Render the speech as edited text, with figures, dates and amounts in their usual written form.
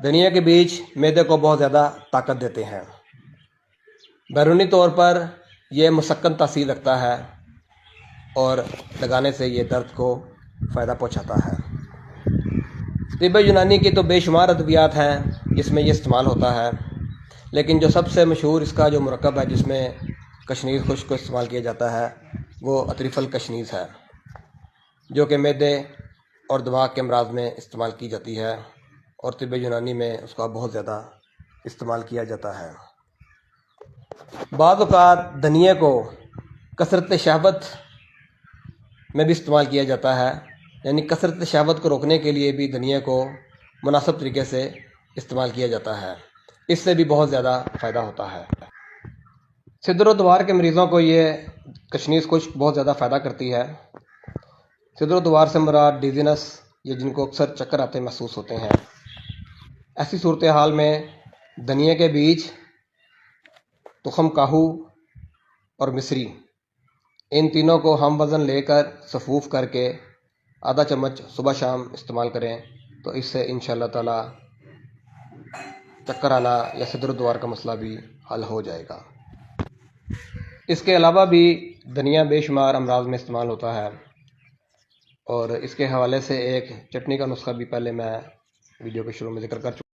دھنیا کے بیج معدے کو بہت زیادہ طاقت دیتے ہیں۔ بیرونی طور پر یہ مسکن تاثیر رکھتا ہے اور لگانے سے یہ درد کو فائدہ پہنچاتا ہے۔ طب یونانی کی تو بے شمار ادویات ہیں جس میں یہ استعمال ہوتا ہے، لیکن جو سب سے مشہور اس کا جو مرکب ہے جس میں کشنیز خشک کو استعمال کیا جاتا ہے وہ اطریف الکشنیز ہے، جو کہ معدے اور دماغ کے امراض میں استعمال کی جاتی ہے اور طب یونانی میں اس کا بہت زیادہ استعمال کیا جاتا ہے۔ بعض اوقات دھنیا کو کثرت شہوت میں بھی استعمال کیا جاتا ہے، یعنی کثرت شہوت کو روکنے کے لیے بھی دھنیا کو مناسب طریقے سے استعمال کیا جاتا ہے، اس سے بھی بہت زیادہ فائدہ ہوتا ہے۔ صدر و دوار کے مریضوں کو یہ کشنیز خشک بہت زیادہ فائدہ کرتی ہے۔ صدر و دوار سے مراد ڈیزینس یا جن کو اکثر چکر آتے محسوس ہوتے ہیں، ایسی صورتحال میں دھنیا کے بیج، تخم کاہو اور مصری، ان تینوں کو ہم وزن لے کر سفوف کر کے آدھا چمچ صبح شام استعمال کریں تو اس سے انشاءاللہ تعالی چکر آنا یا صدر و دوار کا مسئلہ بھی حل ہو جائے گا۔ اس کے علاوہ بھی دھنیا بے شمار امراض میں استعمال ہوتا ہے، اور اس کے حوالے سے ایک چٹنی کا نسخہ بھی پہلے میں ویڈیو کے شروع میں ذکر کر چکا